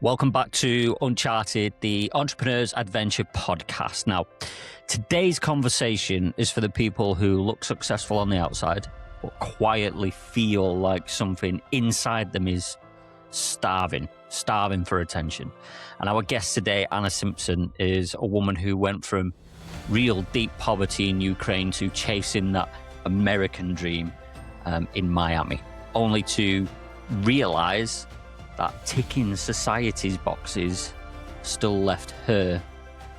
Welcome back to Uncharted, the Entrepreneur's Adventure podcast. Now, today's conversation is for the people who look successful on the outside, but quietly feel like something inside them is starving for attention. And our guest today, Anna Simpson, is a woman who went from real deep poverty in Ukraine to chasing that American dream in Miami, only to realize that ticking society's boxes still left her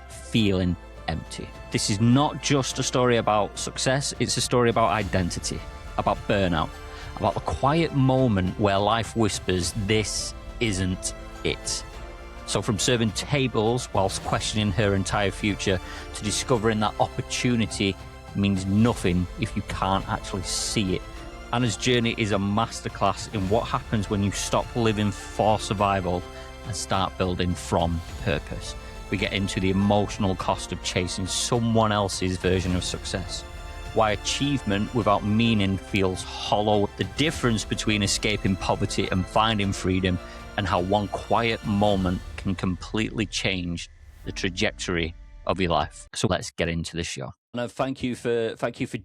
feeling empty. This is not just a story about success, it's a story about identity, about burnout, about the quiet moment where life whispers, this isn't it. So from serving tables whilst questioning her entire future to discovering that opportunity means nothing if you can't actually see it. Anna's journey is a masterclass in what happens when you stop living for survival and start building from purpose. We get into the emotional cost of chasing someone else's version of success, why achievement without meaning feels hollow, the difference between escaping poverty and finding freedom, and how one quiet moment can completely change the trajectory of your life. So let's get into the show. Anna, thank you for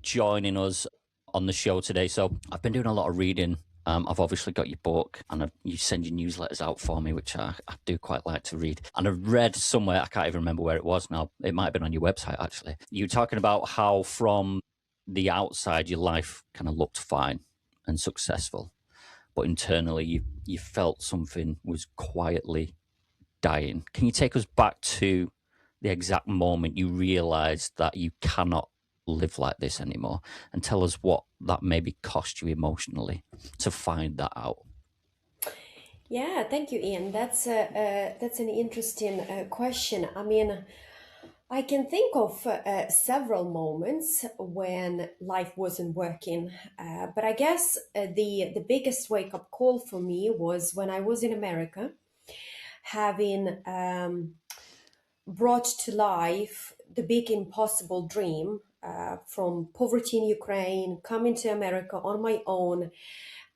joining us on the show today. So I've been doing a lot of reading. I've obviously got your book, and you send your newsletters out for me, which I do quite like to read. And I've read somewhere, I can't even remember where it was now, it might have been on your website actually, you were talking about how from the outside your life kind of looked fine and successful, but internally you felt something was quietly dying. Can you take us back to the exact moment you realized that you cannot live like this anymore, and tell us what that maybe cost you emotionally to find that out? Yeah, thank you, Ian. That's an interesting question. I mean, I can think of several moments when life wasn't working, but I guess the biggest wake up call for me was when I was in America, having brought to life the big impossible dream from poverty in Ukraine, coming to America on my own.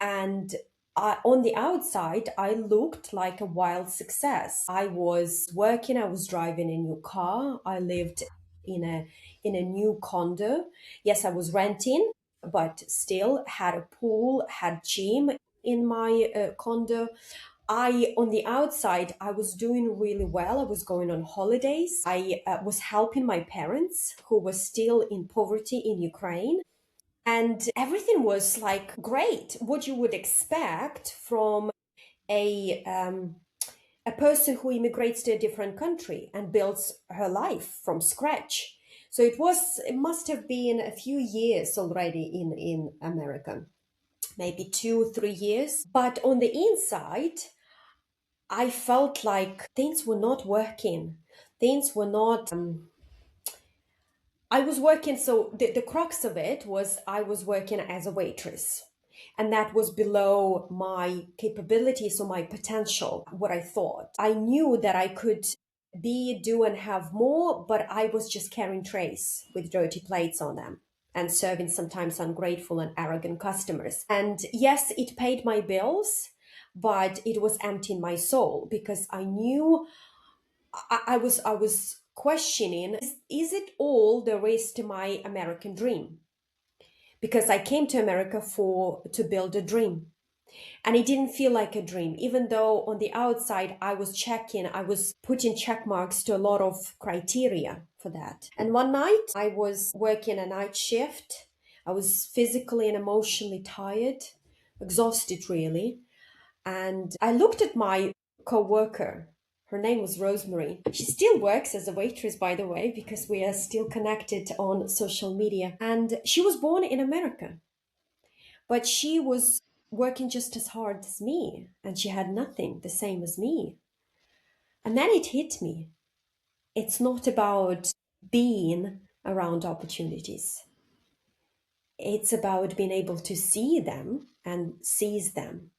And on the outside, I looked like a wild success. I was working, I was driving a new car, I lived in a new condo. Yes, I was renting, but still had a pool, had gym in my condo. On the outside, I was doing really well. I was going on holidays. I was helping my parents who were still in poverty in Ukraine. And everything was like great, what you would expect from a person who immigrates to a different country and builds her life from scratch. So it must have been a few years already in America, maybe 2-3 years. But on the inside, I felt like things were not working. Things were not. I was working, so the crux of it was I was working as a waitress. And that was below my capabilities or my potential, what I thought. I knew that I could do, and have more, but I was just carrying trays with dirty plates on them and serving sometimes ungrateful and arrogant customers. And yes, it paid my bills, but it was emptying my soul because I knew I was questioning, is it all there is to my American dream? Because I came to America to build a dream. And it didn't feel like a dream, even though on the outside I was putting check marks to a lot of criteria for that. And one night I was working a night shift. I was physically and emotionally tired, exhausted really. And I looked at my coworker. Her name was Rosemary. She still works as a waitress, by the way, because we are still connected on social media. And she was born in America, but she was working just as hard as me, and she had nothing the same as me. And then it hit me. It's not about being around opportunities. It's about being able to see them and seize them.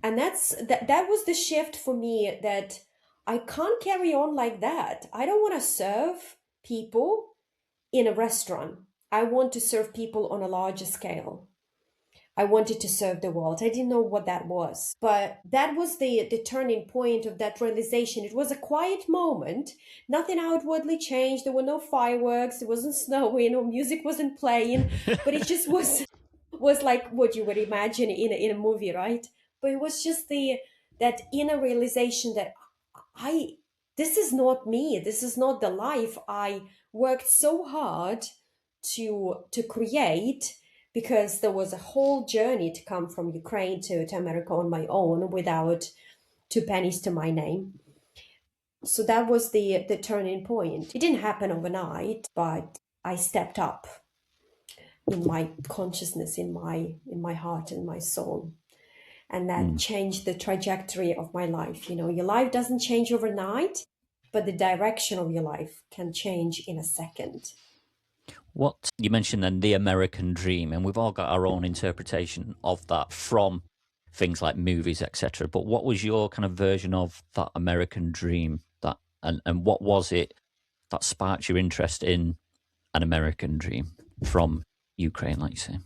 And that was the shift for me, that I can't carry on like that. I don't want to serve people in a restaurant. I want to serve people on a larger scale. I wanted to serve the world. I didn't know what that was. But that was the turning point of that realization. It was a quiet moment. Nothing outwardly changed. There were no fireworks. It wasn't snowing or music wasn't playing. But it just was like what you would imagine in a movie, right? But it was just that inner realization that I this is not me. This is not the life I worked so hard to create, because there was a whole journey to come from Ukraine to America on my own without two pennies to my name. So that was the turning point. It didn't happen overnight, but I stepped up in my consciousness, in my heart and my soul. And that changed the trajectory of my life. You know, your life doesn't change overnight, but the direction of your life can change in a second. What you mentioned then, the American dream, and we've all got our own interpretation of that from things like movies, etc. But what was your kind of version of that American dream? That and what was it that sparked your interest in an American dream from Ukraine, like you say?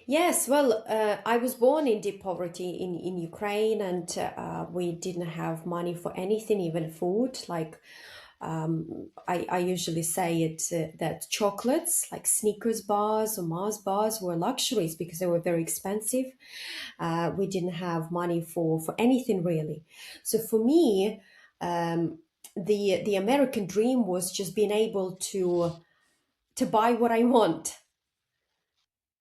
Yes, well, I was born in deep poverty in Ukraine, and we didn't have money for anything, even food. Like I usually say that chocolates, like Snickers bars or Mars bars, were luxuries because they were very expensive. We didn't have money for anything really. So for me, the American dream was just being able to buy what I want.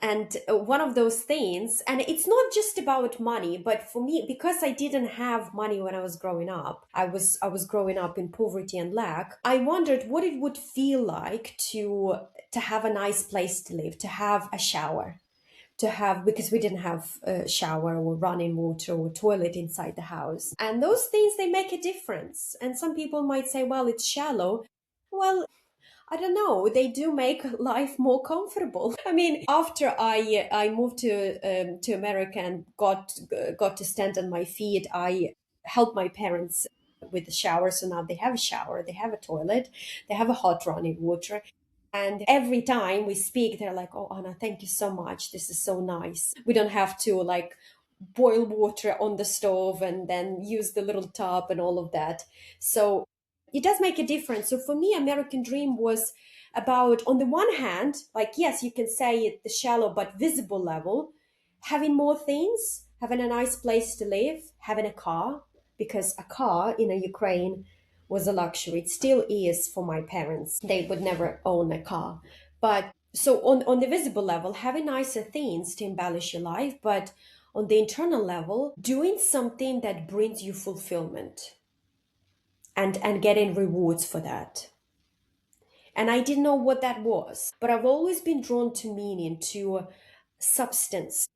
And one of those things, and it's not just about money, but for me, because I didn't have money when I was growing up, I was growing up in poverty and lack. I wondered what it would feel like to have a nice place to live, to have a shower, to have, because we didn't have a shower or running water or toilet inside the house. And those things, they make a difference. And some people might say, well, it's shallow. Well, I don't know. They do make life more comfortable. I mean, after I moved to America and got to stand on my feet, I helped my parents with the shower. So now they have a shower, they have a toilet, they have a hot running water. And every time we speak, they're like, "Oh, Anna, thank you so much. This is so nice. We don't have to like boil water on the stove and then use the little tub and all of that." So it does make a difference. So for me, American Dream was about, on the one hand, like, yes, you can say at the shallow but visible level, having more things, having a nice place to live, having a car, because a car in a Ukraine was a luxury. It still is for my parents. They would never own a car. But so on the visible level, having nicer things to embellish your life, but on the internal level, doing something that brings you fulfillment and getting rewards for that. And I didn't know what that was, but I've always been drawn to meaning, to substance.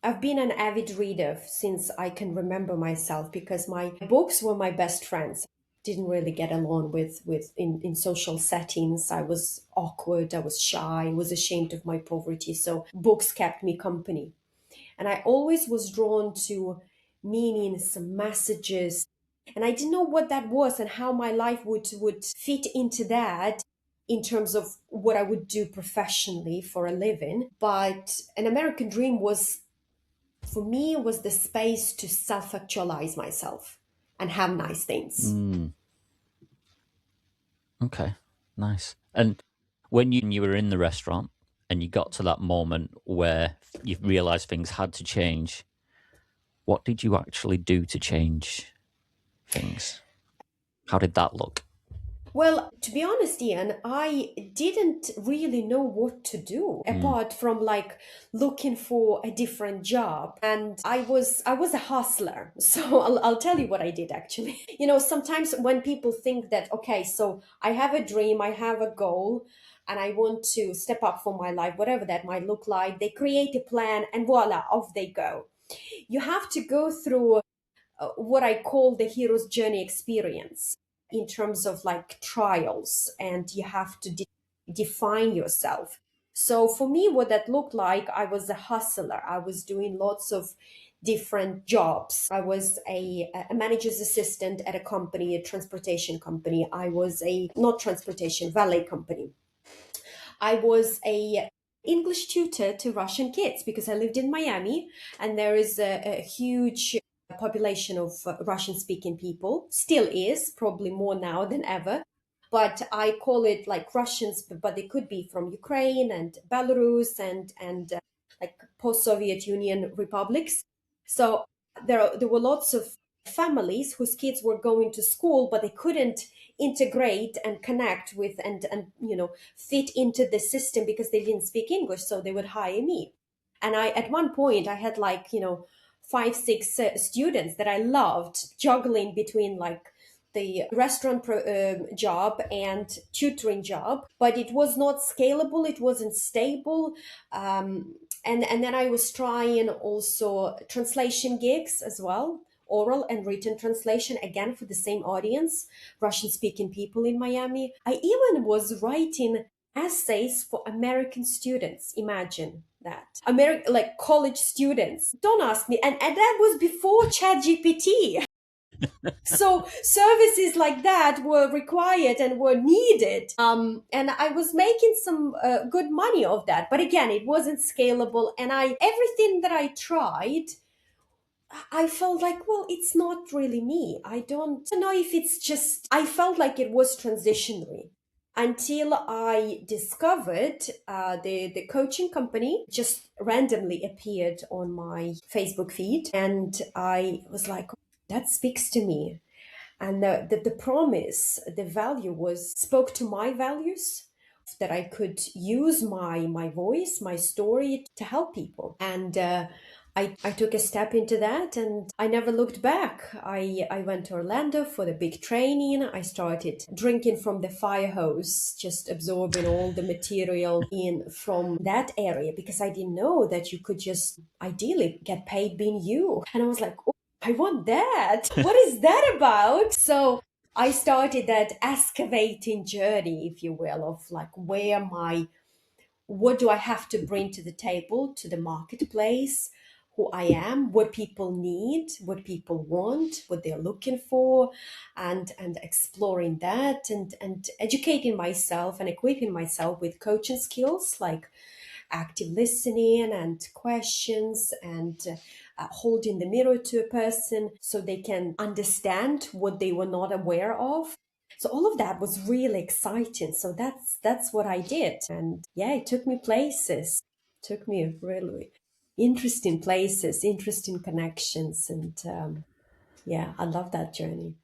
I've been an avid reader since I can remember myself, because my books were my best friends. Didn't really get along with in social settings. I was awkward, I was shy, I was ashamed of my poverty. So books kept me company. And I always was drawn to meanings, messages. And I didn't know what that was and how my life would fit into that in terms of what I would do professionally for a living. But an American Dream was, for me, was the space to self-actualize myself and have nice things. Okay, nice. And when you were in the restaurant and you got to that moment where you realized things had to change, what did you actually do to change things? How did that look? Well, to be honest, Ian, I didn't really know what to do apart from like looking for a different job. And I was a hustler. So I'll tell you what I did actually. You know, sometimes when people think that, okay, so I have a dream, I have a goal, and I want to step up for my life, whatever that might look like, they create a plan and voila, off they go. You have to go through what I call the hero's journey experience, in terms of like trials, and you have to define yourself. So for me, what that looked like, I was a hustler. I was doing lots of different jobs. I was a manager's assistant at a company, a transportation company. I was a, not transportation, valet company. I was a English tutor to Russian kids because I lived in Miami and there is a huge population of Russian speaking people, still is, probably more now than ever. But I call it like Russians, but they could be from Ukraine and Belarus and like post-Soviet Union republics. So there were lots of families whose kids were going to school, but they couldn't integrate and connect with and fit into the system because they didn't speak English, so they would hire me. And I, at one point, I had like, 5, 6 students that I loved juggling between like the restaurant job and tutoring job, but it was not scalable. It wasn't stable. And then I was trying also translation gigs as well, oral and written translation, again for the same audience, Russian speaking people in Miami. I even was writing essays for American students. Imagine that. American, like college students. Don't ask me. And that was before ChatGPT. So services like that were required and were needed. And I was making some good money of that. But again, it wasn't scalable. And everything that I tried, I felt like, well, it's not really me. I don't know if it's just, I felt like it was transitionary until I discovered the coaching company just randomly appeared on my Facebook feed. And I was like, that speaks to me. And the promise, the value was spoke to my values, that I could use my voice, my story to help people. And I took a step into that and I never looked back. I went to Orlando for the big training. I started drinking from the fire hose, just absorbing all the material in from that area because I didn't know that you could just ideally get paid being you. And I was like, oh, I want that. What is that about? So I started that excavating journey, if you will, of like what do I have to bring to the table, to the marketplace, who I am, what people need, what people want, what they're looking for, and exploring that and educating myself and equipping myself with coaching skills like active listening and questions and holding the mirror to a person so they can understand what they were not aware of. So all of that was really exciting. So that's what I did. And yeah, it took me places. Took me really interesting places, interesting connections. And yeah, I love that journey.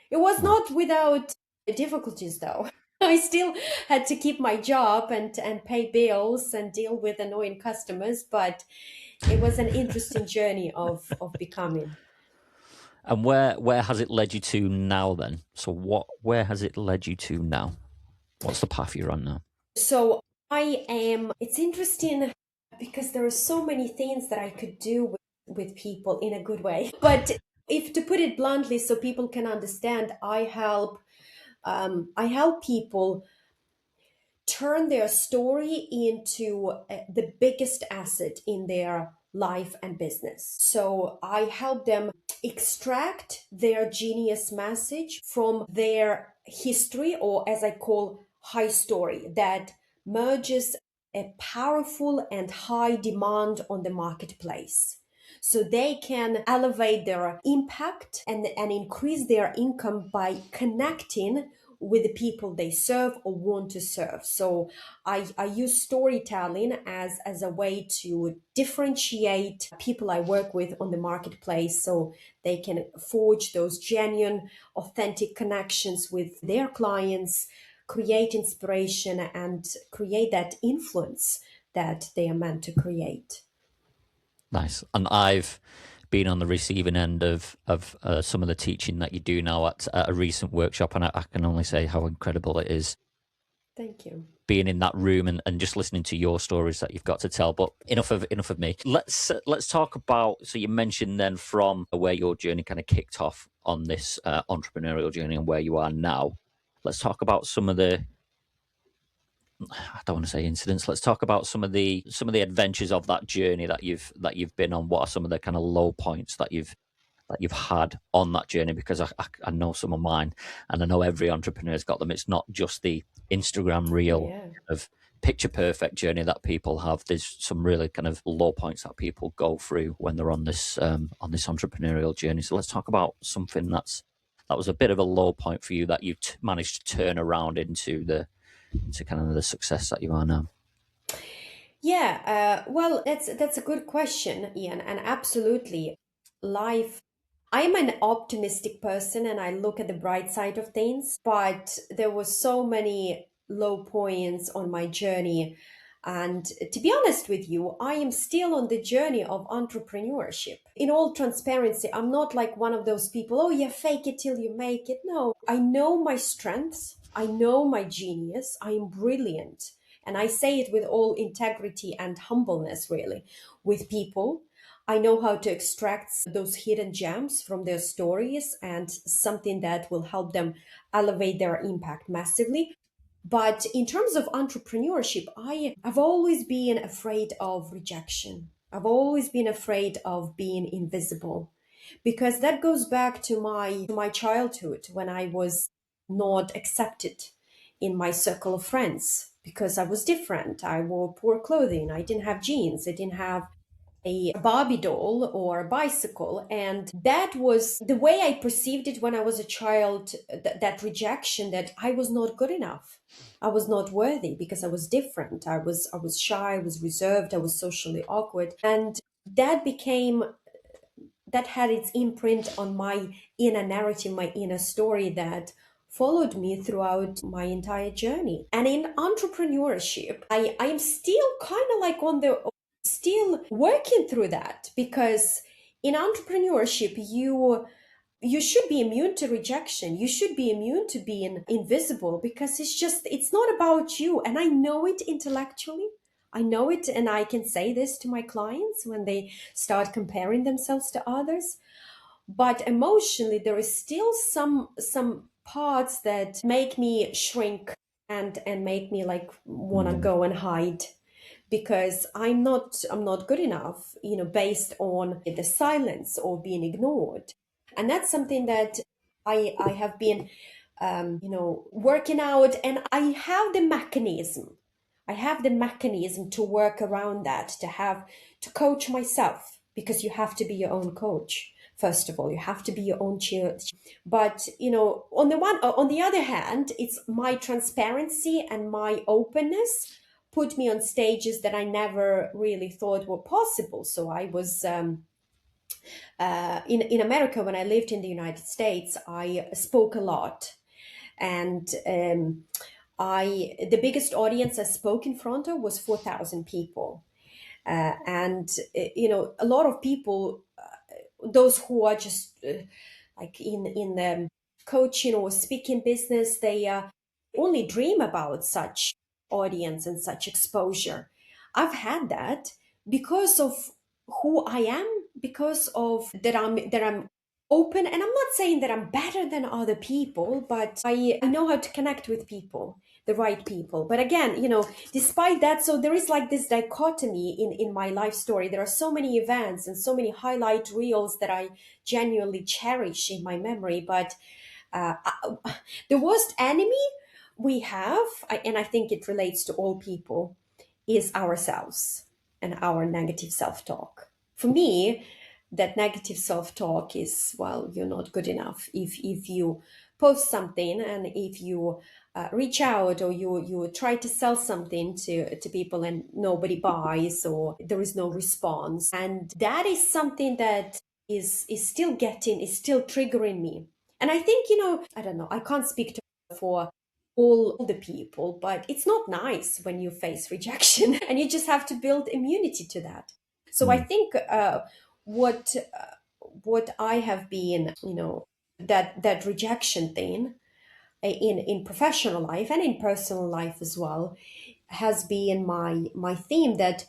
It was not without difficulties though. I still had to keep my job and pay bills and deal with annoying customers, but it was an interesting journey of becoming. And where has it led you to now then? So where has it led you to now? What's the path you're on now? So it's interesting because there are so many things that I could do with people in a good way. But if to put it bluntly, so people can understand, I help people turn their story into the biggest asset in their life and business. So I help them extract their genius message from their history, or as I call, high story, that merges a powerful and high demand on the marketplace. So they can elevate their impact and increase their income by connecting with the people they serve or want to serve. So I use storytelling as a way to differentiate people I work with on the marketplace so they can forge those genuine, authentic connections with their clients, create inspiration, and create that influence that they are meant to create. Nice. And I've been on the receiving end of some of the teaching that you do now at a recent workshop, and I can only say how incredible it is. Thank you. Being in that room and just listening to your stories that you've got to tell. But enough of me. Let's talk about. So you mentioned then from where your journey kind of kicked off on this entrepreneurial journey and where you are now. Let's talk about some of the. I don't want to say incidents. Let's talk about some of the adventures of that journey that you've been on. What are some of the kind of low points that you've had on that journey? Because I know some of mine, and I know every entrepreneur's got them. It's not just the Instagram reel Yeah. of picture perfect journey that people have. There's some really kind of low points that people go through when they're on this entrepreneurial journey. So let's talk about something that was a bit of a low point for you that you managed to turn around into kind of the success that you are now. Yeah, well, that's a good question, Ian, and absolutely, life. I'm an optimistic person, and I look at the bright side of things. But there was so many low points on my journey, and to be honest with you, I am still on the journey of entrepreneurship. In all transparency, I'm not like one of those people. Oh, yeah, fake it till you make it. No, I know my strengths. I know my genius. I am brilliant. And I say it with all integrity and humbleness, really, with people. I know how to extract those hidden gems from their stories and something that will help them elevate their impact massively. But in terms of entrepreneurship, I've always been afraid of rejection. I've always been afraid of being invisible because that goes back to my childhood when I was not accepted in my circle of friends because I was different. I wore poor clothing. I didn't have jeans. I didn't have a Barbie doll or a bicycle. And that was the way I perceived it when I was a child, that rejection that I was not good enough. I was not worthy because I was different. I was shy, I was reserved, I was socially awkward. And that became that had its imprint on my inner narrative, my inner story that followed me throughout my entire journey. And in entrepreneurship, I'm still kind of like still working through that because in entrepreneurship, you should be immune to rejection. You should be immune to being invisible because it's not about you. And I know it intellectually. I know it, and I can say this to my clients when they start comparing themselves to others. But emotionally, there is still some parts that make me shrink and make me like want to go and hide because I'm not good enough, based on the silence or being ignored. And that's something that I have been working out, and I have the mechanism to work around that, to coach myself, because you have to be your own coach. First of all, you have to be your own cheer. But on the other hand, it's my transparency and my openness put me on stages that I never really thought were possible. So I was in America when I lived in the United States. I spoke a lot, and the biggest audience I spoke in front of was 4,000 people, and a lot of people, those who are just like in the coaching or speaking business, they only dream about such audience and such exposure. I've had that because of who I am, because of that I'm open. And I'm not saying that I'm better than other people, but I know how to connect with people, the right people. But again, despite that, so there is like this dichotomy in my life story. There are so many events and so many highlight reels that I genuinely cherish in my memory. But uh, the worst enemy we have, and I think it relates to all people, is ourselves and our negative self-talk. For me, that negative self-talk is, well, you're not good enough if you post something, and if you reach out, or you try to sell something to people and nobody buys, or there is no response. And that is something that is still triggering me. And I think, I don't know, I can't speak for all the people, but it's not nice when you face rejection and you just have to build immunity to that. So I think what what I have been, that rejection thing in professional life and in personal life as well, has been my theme, that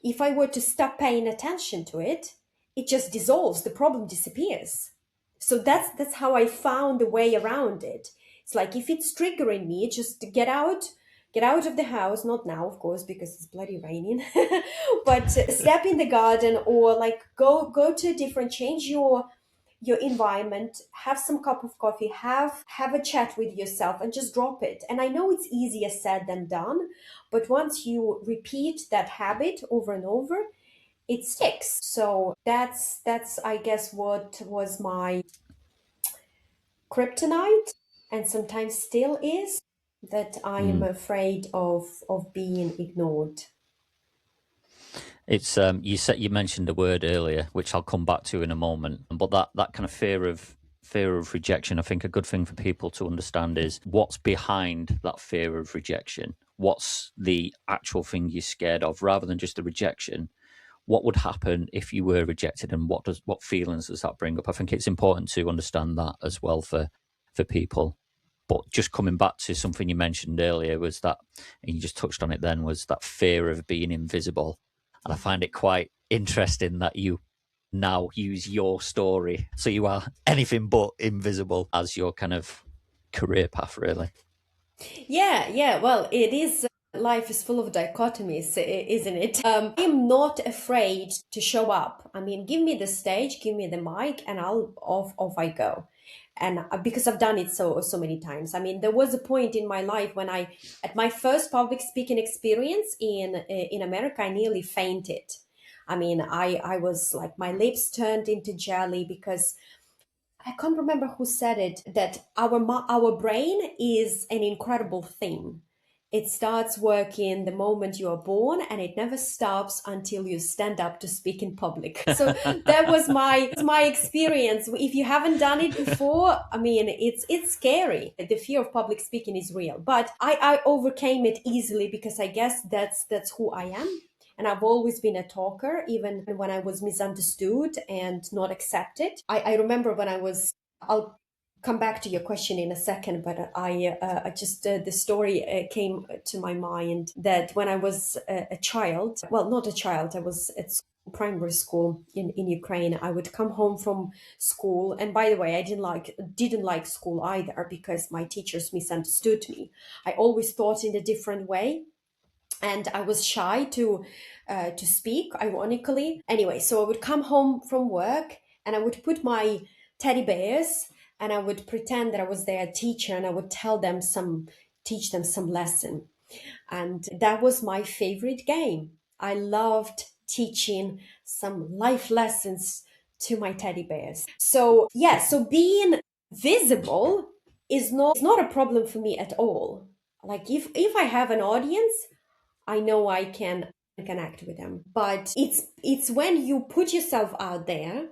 if I were to stop paying attention to it, it just dissolves, the problem disappears. So that's how I found a way around it. It's like, if it's triggering me, just get out of the house, not now, of course, because it's bloody raining, but step in the garden, or like go to a different, change your environment, have some cup of coffee, have a chat with yourself and just drop it. And I know it's easier said than done, but once you repeat that habit over and over, it sticks. So that's I guess what was my kryptonite, and sometimes still is, that I am afraid of being ignored. It's you mentioned a word earlier, which I'll come back to in a moment. But that kind of fear of rejection, I think a good thing for people to understand is what's behind that fear of rejection. What's the actual thing you're scared of, rather than just the rejection? What would happen if you were rejected, and what feelings does that bring up? I think it's important to understand that as well for people. But just coming back to something you mentioned earlier was that, and you just touched on it then, was that fear of being invisible. And I find it quite interesting that you now use your story, so you are anything but invisible, as your kind of career path, really. Yeah. Well, it is. Life is full of dichotomies, isn't it? I'm not afraid to show up. I mean, give me the stage, give me the mic, and I'll off I go. And because I've done it so many times. I mean, there was a point in my life when at my first public speaking experience in America, I nearly fainted. I mean, I was like, my lips turned into jelly, because I can't remember who said it, that our brain is an incredible thing. It starts working the moment you are born, and it never stops until you stand up to speak in public. So that was my experience. If you haven't done it before, I mean, it's scary. The fear of public speaking is real, but I overcame it easily, because I guess that's who I am. And I've always been a talker, even when I was misunderstood and not accepted. I remember when I'll come back to your question in a second, but I just, the story came to my mind that when I was a child, well, not a child, I was at primary school in Ukraine. I would come home from school, and by the way, I didn't like school either, because my teachers misunderstood me. I always thought in a different way, and I was shy to speak, ironically. Anyway, so I would come home from work, and I would put my teddy bears, and I would pretend that I was their teacher, and I would teach them some lesson. And that was my favorite game. I loved teaching some life lessons to my teddy bears. So yeah, so being visible is not a problem for me at all. Like, if I have an audience, I know I can connect with them. But it's when you put yourself out there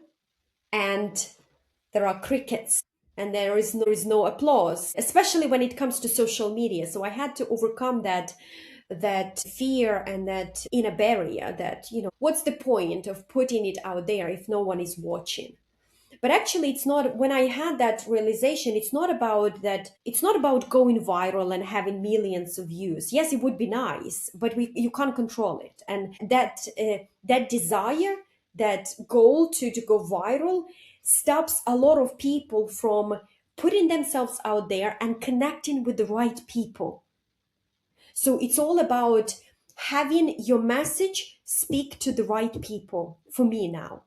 and there are crickets, and there is no applause, especially when it comes to social media. So I had to overcome that fear and that inner barrier, that, what's the point of putting it out there if no one is watching? But actually, it's not. When I had that realization, it's not about that. It's not about going viral and having millions of views. Yes, it would be nice, but you can't control it. And that desire, that goal to go viral, stops a lot of people from putting themselves out there and connecting with the right people. So it's all about having your message speak to the right people, for me now.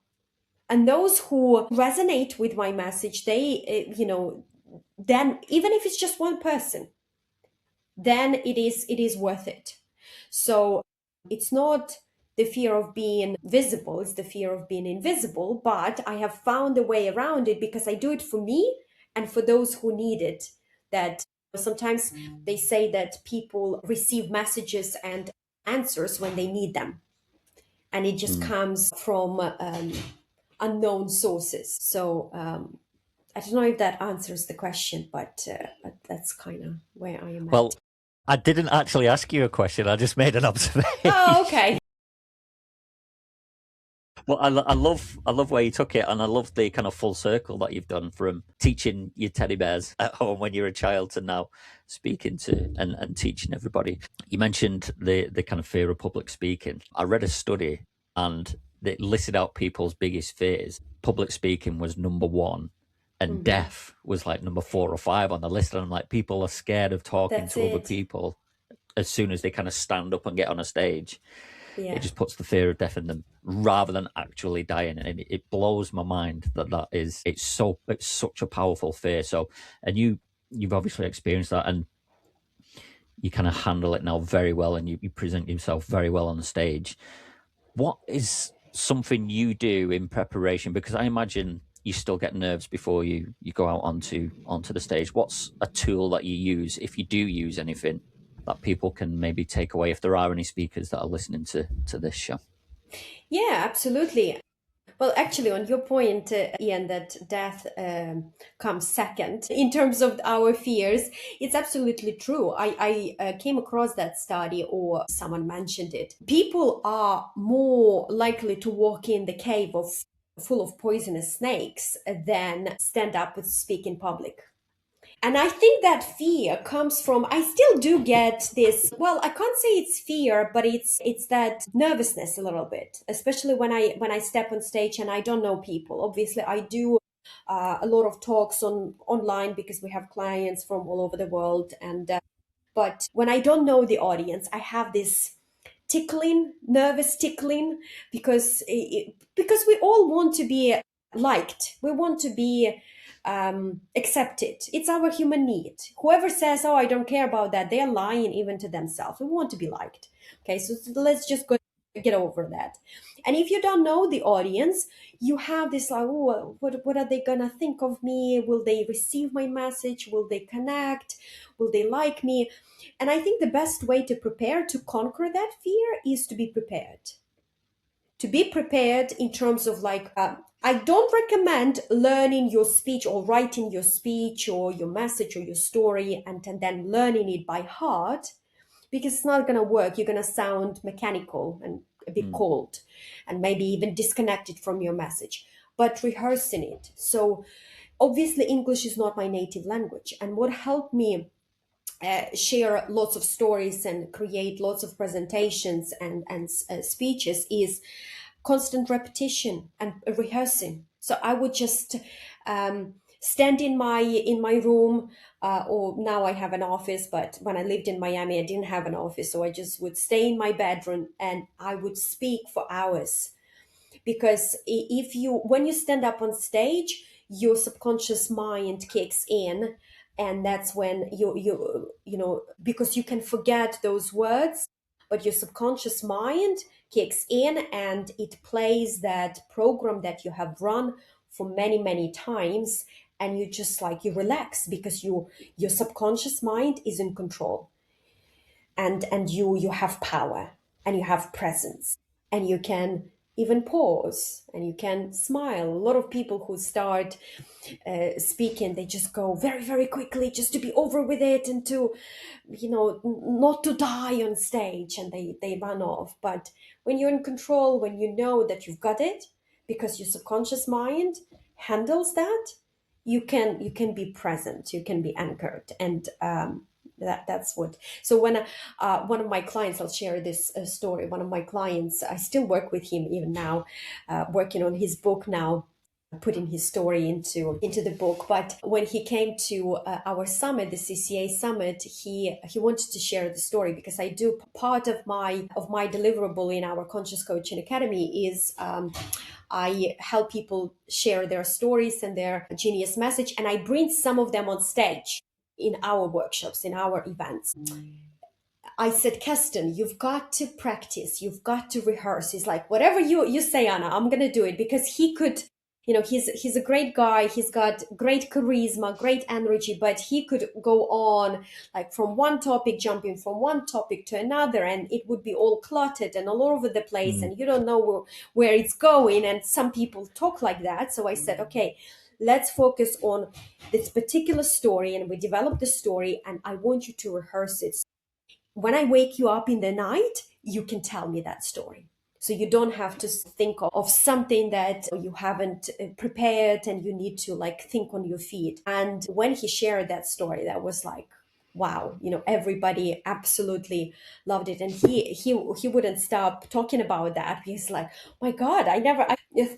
And those who resonate with my message, they then, even if it's just one person, then it is worth it. So it's not the fear of being visible, it's the fear of being invisible. But I have found a way around it, because I do it for me and for those who need it. That sometimes they say that people receive messages and answers when they need them, and it just comes from unknown sources. So I don't know if that answers the question, but that's kind of where I am at. Well, I didn't actually ask you a question. I just made an observation. Oh, okay. Well, I love where you took it, and I love the kind of full circle that you've done, from teaching your teddy bears at home when you're a child to now speaking to and teaching everybody. You mentioned the kind of fear of public speaking. I read a study, and it listed out people's biggest fears. Public speaking was number one, and death was like number 4 or 5 on the list. And I'm like, people are scared of talking to other people as soon as they kind of stand up and get on a stage. It Yeah. just puts the fear of death in them rather than actually dying. And it blows my mind that it's such a powerful fear. So, and you've obviously experienced that, and you kind of handle it now very well, and you present yourself very well on the stage. What is something you do in preparation? Because I imagine you still get nerves before you go out onto the stage. What's a tool that you use, if you do use anything, that people can maybe take away if there are any speakers that are listening to this show? Yeah, absolutely. Well, actually, on your point, Ian, that death comes second in terms of our fears, it's absolutely true. I came across that study, or someone mentioned it. People are more likely to walk in the cave of full of poisonous snakes than stand up and speak in public. And I think that fear comes from, I still do get this, well, I can't say it's fear, but it's that nervousness a little bit, especially when I step on stage and I don't know people. Obviously, I do a lot of talks online because we have clients from all over the world, and but when I don't know the audience, I have this tickling, nervous tickling, because we all want to be liked. We want to be accepted. It's our human need. Whoever says, "Oh, I don't care about that," they are lying even to themselves. We want to be liked. Okay, so let's just go get over that. And if you don't know the audience, you have this like, oh, what are they gonna think of me? Will they receive my message? Will they connect? Will they like me? And I think the best way to prepare to conquer that fear is to be prepared. To be prepared in terms of like, I don't recommend learning your speech or writing your speech or your message or your story and then learning it by heart, because it's not going to work. You're going to sound mechanical and a bit cold and maybe even disconnected from your message. But rehearsing it. So obviously, English is not my native language. And what helped me share lots of stories and create lots of presentations and speeches is constant repetition and rehearsing. So I would just stand in my room, or now I have an office, but when I lived in Miami I didn't have an office, so I just would stay in my bedroom and I would speak for hours. Because if you when you stand up on stage, your subconscious mind kicks in, and that's when you because you can forget those words, but your subconscious mind kicks in and it plays that program that you have run for many times, and you just like you relax because your subconscious mind is in control, and you have power and you have presence, and you can even pause and you can smile. A lot of people who start speaking, they just go very quickly just to be over with it and to not to die on stage, and they run off. But when you're in control, when you know that you've got it because your subconscious mind handles that, you can be present, you can be anchored. And that's what. So when one of my clients, I'll share this story. One of my clients, I still work with him even now, working on his book now, putting his story into the book. But when he came to our summit, the CCA summit, he wanted to share the story, because I do part of my deliverable in our Conscious Coaching Academy is I help people share their stories and their genius message, and I bring some of them on stage in our workshops, in our events. I said, Keston, you've got to practice, you've got to rehearse. He's like, whatever you say, Anna, I'm gonna do it. Because he could, he's a great guy, he's got great charisma, great energy, but he could go on like from one topic, jumping from one topic to another, and it would be all cluttered and all over the place, and you don't know where it's going. And some people talk like that. So I said, okay, let's focus on this particular story, and we develop the story, and I want you to rehearse it. When I wake you up in the night, you can tell me that story. So you don't have to think of something that you haven't prepared, and you need to like think on your feet. And when he shared that story, that was like, wow, everybody absolutely loved it. And he wouldn't stop talking about that. He's like, my God, I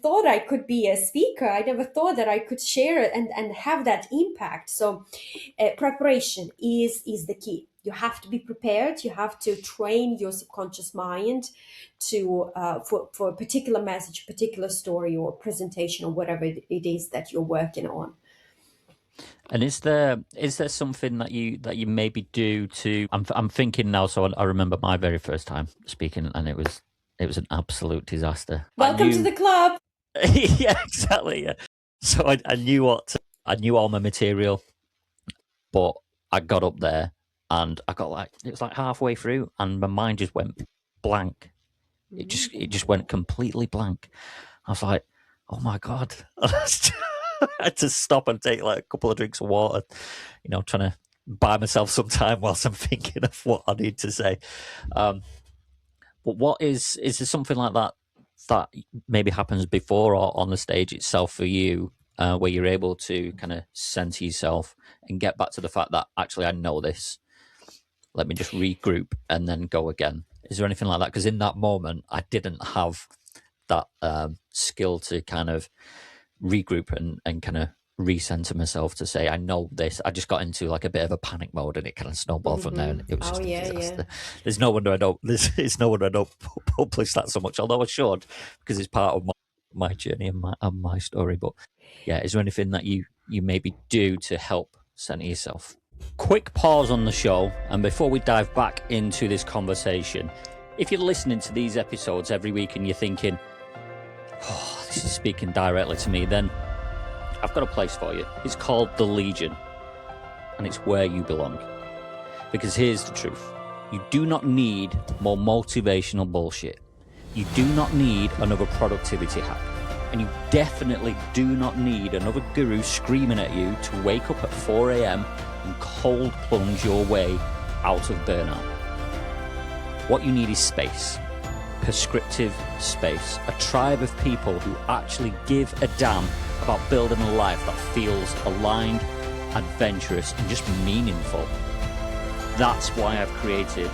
thought I could be a speaker. I never thought that I could share it and have that impact. So preparation is the key. You have to be prepared. You have to train your subconscious mind to for a particular message, particular story or presentation or whatever it is that you're working on. And is there something that you maybe do to? I'm thinking now. So I remember my very first time speaking, and it was an absolute disaster. Welcome to the club. Yeah, exactly. Yeah. So I knew all my material, but I got up there and I got it was like halfway through, and my mind just went blank. It just went completely blank. I was like, oh my God. I had to stop and take like a couple of drinks of water, trying to buy myself some time whilst I'm thinking of what I need to say. But what is there something like that maybe happens before or on the stage itself for you, where you're able to kind of center yourself and get back to the fact that actually I know this. Let me just regroup and then go again. Is there anything like that? Because in that moment, I didn't have that skill to kind of regroup and kind of recenter myself to say, I know this. I just got into like a bit of a panic mode and it kind of snowballed from there. And it was just a disaster. Yeah. There's no wonder I don't publish that so much, although I should, because it's part of my journey and my story. But yeah, is there anything that you maybe do to help center yourself? Quick pause on the show, and before we dive back into this conversation, if you're listening to these episodes every week and you're thinking, oh, this is speaking directly to me, then I've got a place for you. It's called The Legion, and it's where you belong. Because here's the truth. You do not need more motivational bullshit. You do not need another productivity hack. And you definitely do not need another guru screaming at you to wake up at 4 a.m. and cold plunge your way out of burnout. What you need is space. Prescriptive space. A tribe of people who actually give a damn about building a life that feels aligned, adventurous, and just meaningful. That's why I've created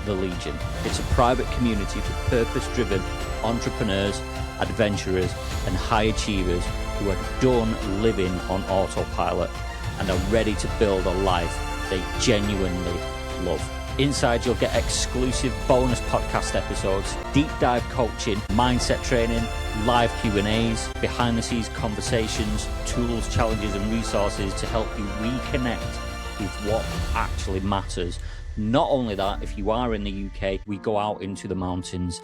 The Legion. It's a private community for purpose-driven entrepreneurs, adventurers, and high achievers who are done living on autopilot and are ready to build a life they genuinely love. Inside, you'll get exclusive bonus podcast episodes, deep dive coaching, mindset training, live Q&As, behind-the-scenes conversations, tools, challenges, and resources to help you reconnect with what actually matters. Not only that, if you are in the UK, we go out into the mountains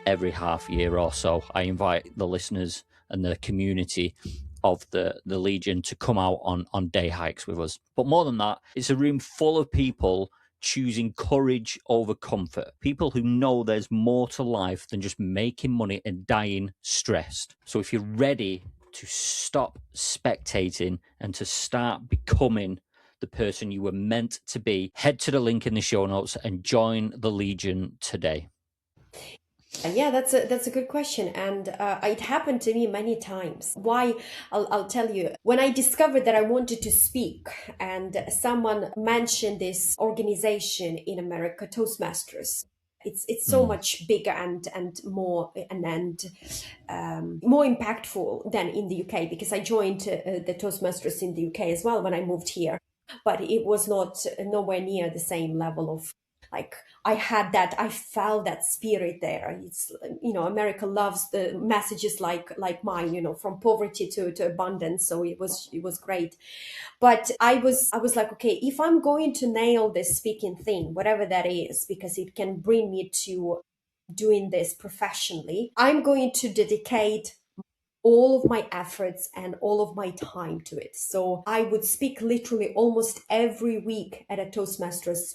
every half year or so. I invite the listeners and the community of the Legion to come out on day hikes with us. But more than that, it's a room full of people choosing courage over comfort. People who know there's more to life than just making money and dying stressed. So if you're ready to stop spectating and to start becoming the person you were meant to be, head to the link in the show notes and join the Legion today. Yeah, that's a good question, and it happened to me many times. Why? I'll tell you. When I discovered that I wanted to speak, and someone mentioned this organization in America, Toastmasters. It's so much bigger and more more impactful than in the UK, because I joined the Toastmasters in the UK as well when I moved here, but it was nowhere near the same level of, like, I felt that spirit there. It's, America loves the messages like mine, from poverty to abundance. So it was great. But I was like, okay, if I'm going to nail this speaking thing, whatever that is, because it can bring me to doing this professionally, I'm going to dedicate all of my efforts and all of my time to it. So I would speak literally almost every week at a Toastmasters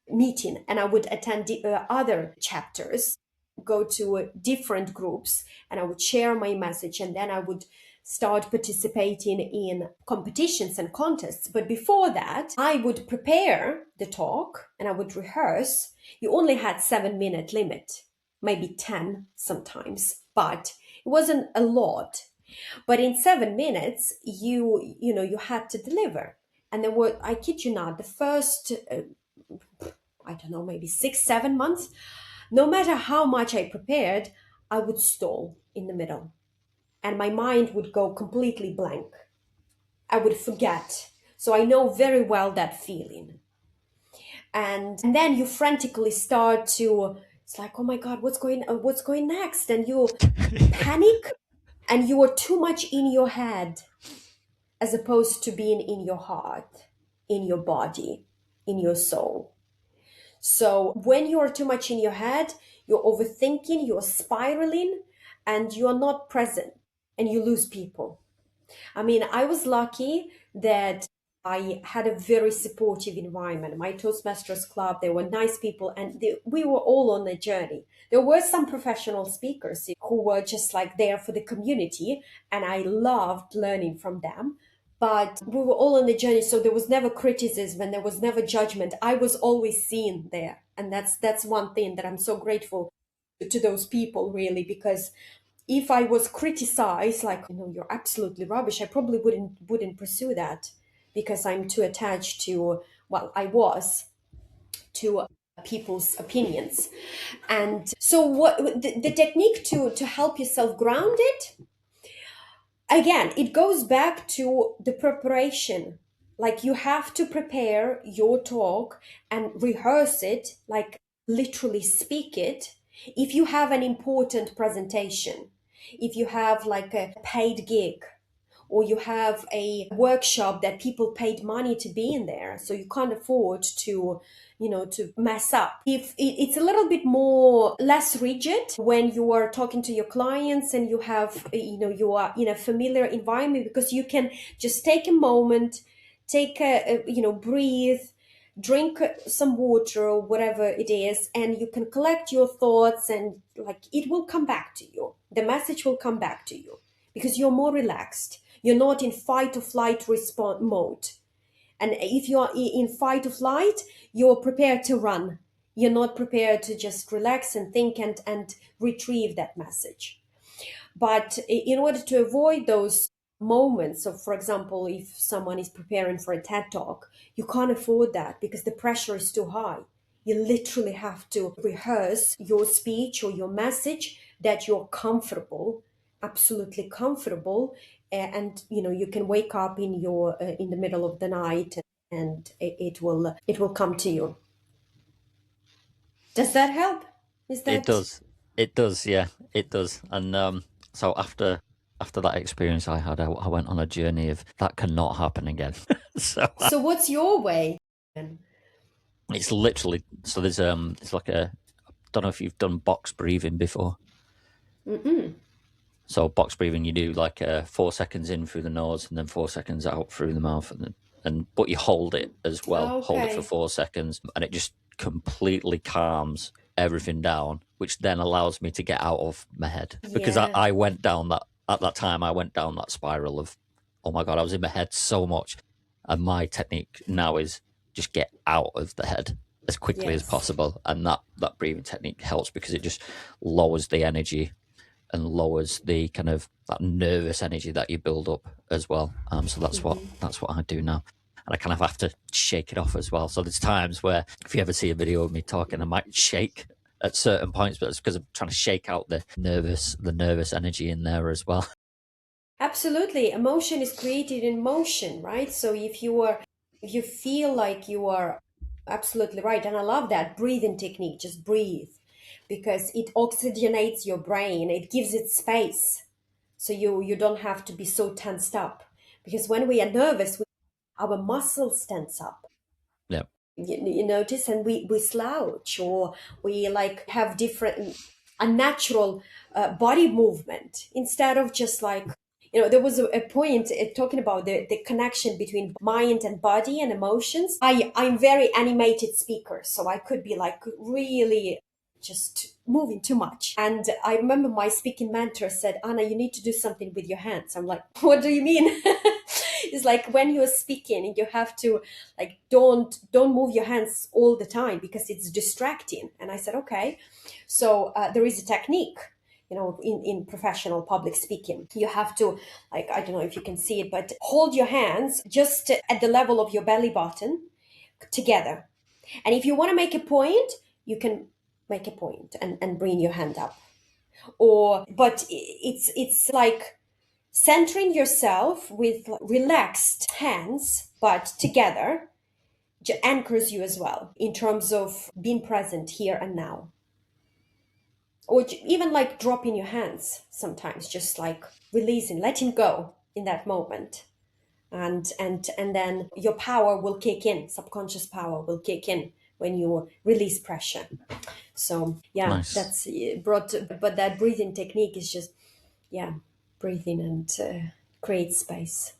meeting, and I would attend other chapters, go to different groups, and I would share my message, and then I would start participating in competitions and contests. But before that, I would prepare the talk and I would rehearse. You only had 7-minute limit, maybe 10 sometimes, but it wasn't a lot. But in 7 minutes, you had to deliver. And there were, I kid you not, the first, I don't know, maybe 6-7 months, no matter how much I prepared, I would stall in the middle. And my mind would go completely blank. I would forget. So I know very well that feeling. and then you frantically start to, it's like, oh my God, what's going next? And you panic, and you are too much in your head as opposed to being in your heart, in your body, in your soul. So when you are too much in your head, you're overthinking, you're spiraling, and you're not present, and you lose people. I mean, I was lucky that I had a very supportive environment. My Toastmasters club, they were nice people, and we were all on a journey. There were some professional speakers who were just like there for the community, and I loved learning from them. But we were all on the journey, so there was never criticism and there was never judgment. I was always seen there, and that's one thing that I'm so grateful to those people, really, because if I was criticized, like, you're absolutely rubbish, I probably wouldn't pursue that, because I'm too attached to, well, I was, to people's opinions. And so what the technique to help yourself grounded, again, it goes back to the preparation. Like, you have to prepare your talk and rehearse it, like literally speak it. If you have an important presentation, if you have like a paid gig, or you have a workshop that people paid money to be in there, so you can't afford to, to mess up. If it's a little bit more less rigid when you are talking to your clients, and you have, you are in a familiar environment, because you can just take a moment, take breathe, drink some water or whatever it is, and you can collect your thoughts, and like, it will come back to you. The message will come back to you because you're more relaxed. You're not in fight or flight response mode. And if you are in fight or flight, you're prepared to run. You're not prepared to just relax and think and retrieve that message. But in order to avoid those moments, so for example, if someone is preparing for a TED Talk, you can't afford that because the pressure is too high. You literally have to rehearse your speech or your message that you're comfortable, absolutely comfortable, and you can wake up in the middle of the night, and it will come to you. Does that help? Is It that does. It does. Yeah, it does. And so after that experience I had, I went on a journey of that cannot happen again. So so? What's your way? it's literally, so there's it's like a, I don't know if you've done box breathing before. Mm-mm. So box breathing, you do like 4 seconds in through the nose and then 4 seconds out through the mouth, but you hold it as well. Hold it for Okay. 4 seconds, and it just completely calms everything down, which then allows me to get out of my head. Because Yeah. I went down that, at that time, I went down that spiral of, oh my God, I was in my head so much. And my technique now is just get out of the head as quickly as Yes. possible. And that breathing technique helps because it just lowers the energy and lowers the kind of that nervous energy that you build up as well. So that's what I do now. And I kind of have to shake it off as well. So there's times where, if you ever see a video of me talking, I might shake at certain points, but it's because I'm trying to shake out the nervous energy in there as well. Absolutely. Emotion is created in motion, right? So if you feel like you are absolutely right, and I love that breathing technique, just breathe, because it oxygenates your brain, it gives it space. So you don't have to be so tensed up. Because when we are nervous, our muscles tense up. Yeah. You notice, and we slouch, or we like have different unnatural body movement, instead of just like, there was a point talking about the connection between mind and body and emotions. I'm very animated speaker, so I could be like really just moving too much. And I remember my speaking mentor said, Anna, you need to do something with your hands. I'm like, what do you mean? It's like, when you're speaking, you have to, like, don't move your hands all the time because it's distracting. And I said, okay. So there is a technique, in professional public speaking. You have to, like, I don't know if you can see it, but hold your hands just at the level of your belly button together. And if you want to make a point, you can make a point and bring your hand up. But it's like centering yourself with relaxed hands, but together, anchors you as well in terms of being present here and now. Or even like dropping your hands sometimes, just like releasing, letting go in that moment. And then your power will kick in, subconscious power will kick in when you release pressure. So yeah, Nice. that's brought, but that breathing technique is just, yeah, breathing and create space.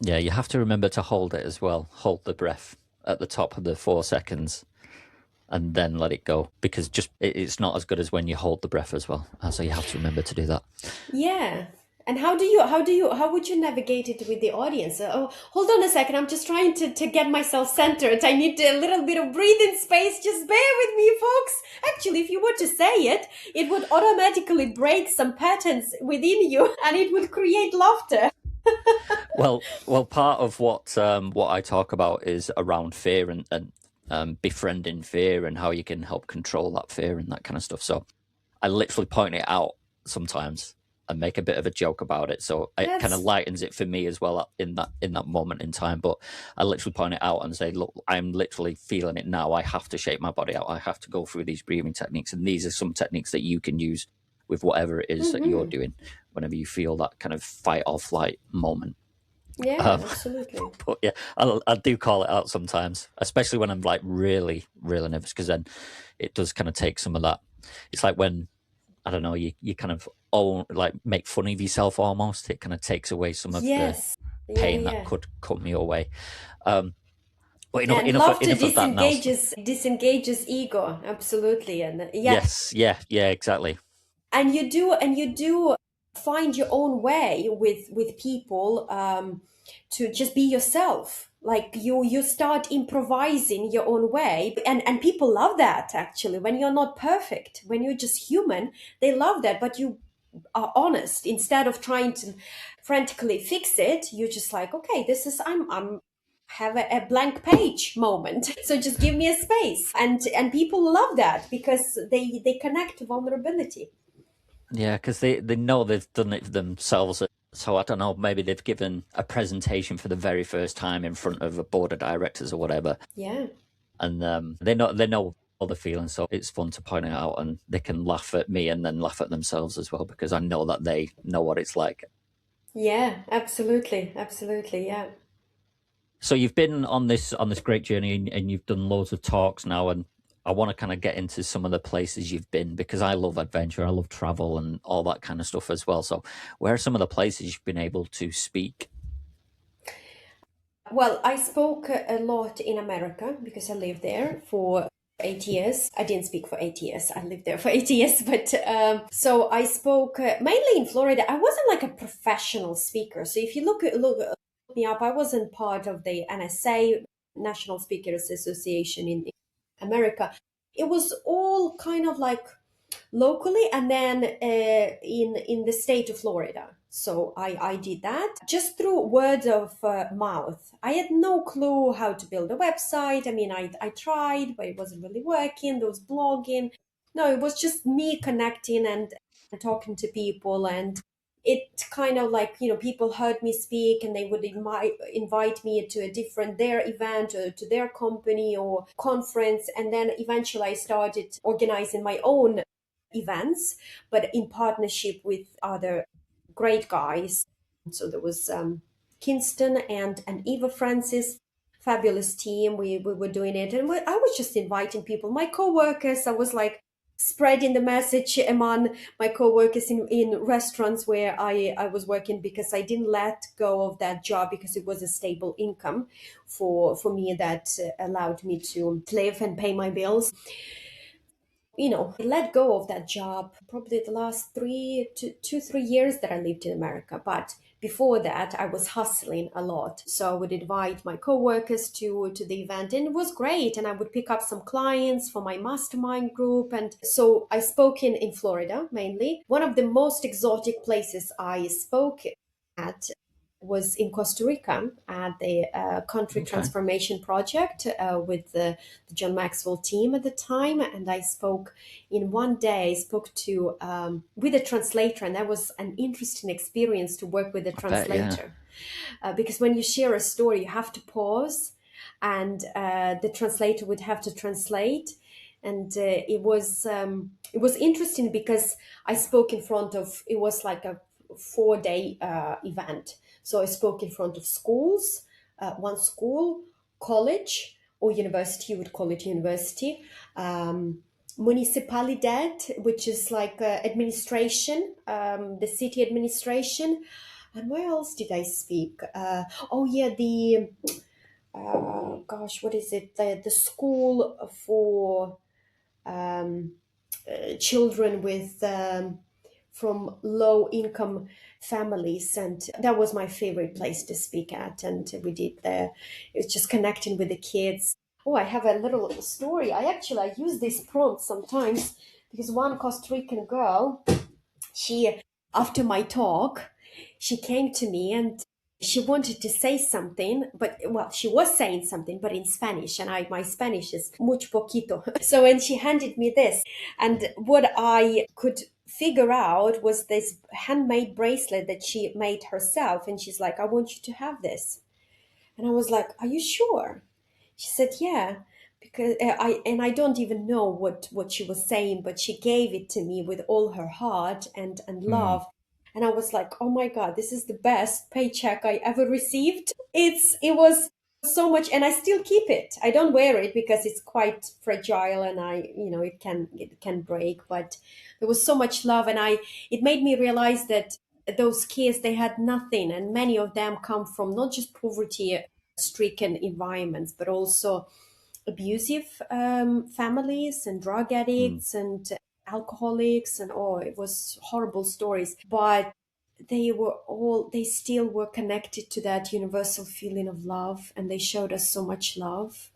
Yeah, you have to remember to hold it as well. Hold the breath at the top of the 4 seconds and then let it go, because just it's not as good as when you hold the breath as well. So you have to remember to do that. Yeah. And how would you navigate it with the audience? Oh, hold on a second. I'm just trying to get myself centered. I need a little bit of breathing space. Just bear with me, folks. Actually, if you were to say it, it would automatically break some patterns within you and it would create laughter. Well, part of what I talk about is around fear and befriending fear and how you can help control that fear and that kind of stuff. So I literally point it out sometimes and make a bit of a joke about it. So it kind of That's, lightens it for me as well in that moment in time. But I literally point it out and say, look, I'm literally feeling it now. I have to shake my body out. I have to go through these breathing techniques. And these are some techniques that you can use with whatever it is that you're doing whenever you feel that kind of fight or flight moment. yeah, absolutely. But yeah, I do call it out sometimes, especially when I'm like really, really nervous, because then it does kind of take some of that. It's like when, I don't know, you kind of like make fun of yourself almost. It kind of takes away some of the Yes. Yeah, pain yeah. that could come your way. But And enough laughter of that now. disengages ego, absolutely. And yeah, Yes, yeah, exactly. and you do find your own way with people, to just be yourself. Like you start improvising your own way, and people love that. Actually, when you're not perfect, when you're just human, they love that. But you are honest instead of trying to frantically fix it. You're just like, okay, this is, I'm have a blank page moment. So just give me a space. And people love that because they connect to vulnerability. Yeah, because they know they've done it themselves. So I don't know, maybe they've given a presentation for the very first time in front of a board of directors or whatever, Yeah. and they know all the feelings. So it's fun to point it out, and they can laugh at me and then laugh at themselves as well, because I know that they know what it's like. Yeah, absolutely. Absolutely. Yeah. So you've been on this great journey, and you've done loads of talks now, and I want to kind of get into some of the places you've been, because I love adventure, I love travel and all that kind of stuff as well. So where are some of the places you've been able to speak? Well, I spoke a lot in America because I lived there for 8 years. I didn't speak for 8 years. I lived there for 8 years, but so I spoke mainly in Florida. I wasn't like a professional speaker. So if you look me up, I wasn't part of the NSA, National Speakers Association in America. It was all kind of like locally, and then in the state of Florida. So I did that just through word of mouth. I had no clue how to build a website. I mean, I tried, but it wasn't really working. There was blogging. No, it was just me connecting and talking to people. And it kind of like, people heard me speak and they would invite me to a different, their event or to their company or conference. And then eventually I started organizing my own events, but in partnership with other great guys. So there was Kingston and Eva Francis, fabulous team. We were doing it, and I was just inviting people, my co-workers. I was like spreading the message among my co-workers in restaurants where I was working, because I didn't let go of that job because it was a stable income for me that allowed me to live and pay my bills. Let go of that job probably the last 3 years that I lived in America. But before that, I was hustling a lot. So I would invite my coworkers to the event, and it was great. And I would pick up some clients for my mastermind group. And so I spoke in Florida mainly. One of the most exotic places I spoke at was in Costa Rica at the country Okay. transformation project with the John Maxwell team at the time. And I spoke in one day, I spoke to with a translator, and that was an interesting experience to work with a I bet, yeah. translator. Because when you share a story, you have to pause. and the translator would have to translate. And it was interesting because I spoke in front of, it was like a 4-day event. So I spoke in front of schools, one school, college or university, you would call it university, municipalidad, which is like administration, the city administration. And where else did I speak? Oh yeah, the gosh, what is it? The school for children with from low income families, and that was my favorite place to speak at. And we did the, it's just connecting with the kids. Oh, I have a little story. I use these prompts sometimes because one Costa Rican girl, she, after my talk, she came to me and she wanted to say something, but well, she was saying something, but in Spanish, and my Spanish is mucho poquito. So when she handed me this, and what I could figure out was this handmade bracelet that she made herself, and she's like, "I want you to have this," and I was like, "Are you sure?" She said, "Yeah." Because I don't even know what she was saying, but she gave it to me with all her heart and Mm. love. And I was like, "Oh my God, this is the best paycheck I ever received." It was so much, and I still keep it. I don't wear it because it's quite fragile, and it can break. But there was so much love, and it made me realize that those kids, they had nothing, and many of them come from not just poverty stricken environments, but also abusive families and drug Mm. addicts and alcoholics, and oh, it was horrible stories. But they still were connected to that universal feeling of love, and they showed us so much love.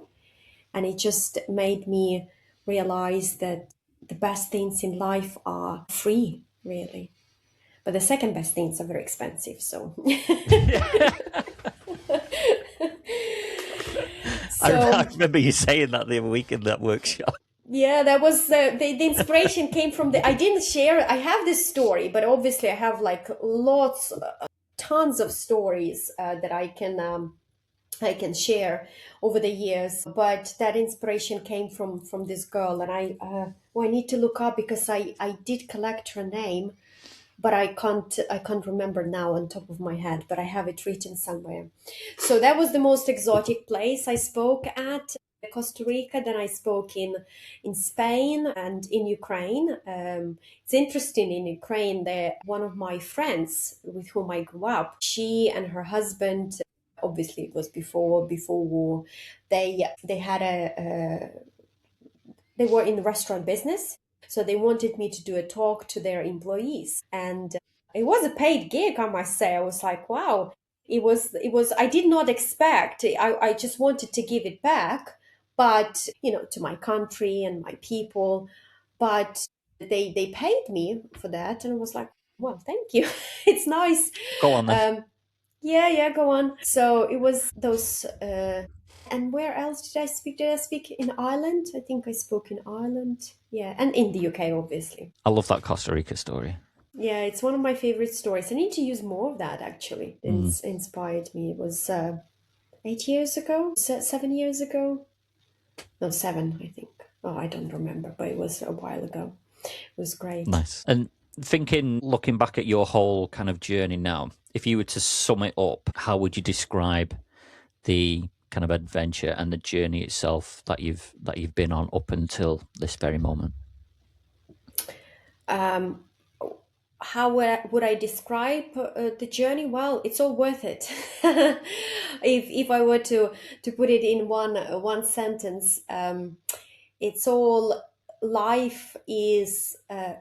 And it just made me realize that the best things in life are free, really. But the second best things are very expensive. So, I so remember you saying that the other week in that workshop. yeah, that was the inspiration came from the. I didn't share. I have this story, but obviously I have like lots, tons of stories that I can share over the years. But that inspiration came from this girl, and I need to look up because I did collect her name, but I can't remember now on top of my head, but I have it written somewhere. So that was the most exotic place I spoke at, Costa Rica. Then I spoke in Spain and in Ukraine. It's interesting, in Ukraine, there one of my friends with whom I grew up, she and her husband, obviously it was before war, they had they were in the restaurant business, so they wanted me to do a talk to their employees, and it was a paid gig, I must say. I was like, wow, it was I did not expect. I just wanted to give it back, but to my country and my people. But they paid me for that, and I was like, well, thank you. It's nice. Go on then. Yeah, yeah, go on. So it was those. And where else did I speak? Did I speak in Ireland? I think I spoke in Ireland. Yeah, and in the UK, obviously. I love that Costa Rica story. Yeah, it's one of my favorite stories. I need to use more of that, actually. Mm. It's inspired me. It was 8 years ago, 7 years ago. No, 7, I think. Oh, I don't remember, but it was a while ago. It was great. Nice. And thinking, looking back at your whole kind of journey now, if you were to sum it up, how would you describe the kind of adventure and the journey itself that you've been on up until this very moment? Um, how would I describe the journey? Well, it's all worth it. If I were to put it in one sentence, it's all, life is a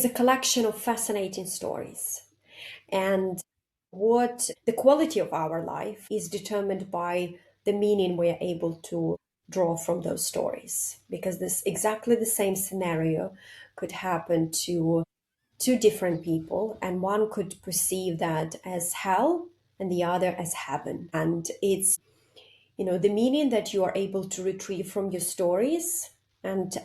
collection of fascinating stories, and what the quality of our life is determined by the meaning we are able to draw from those stories, because this exactly the same scenario could happen to two different people, and one could perceive that as hell and the other as heaven. And it's the meaning that you are able to retrieve from your stories, and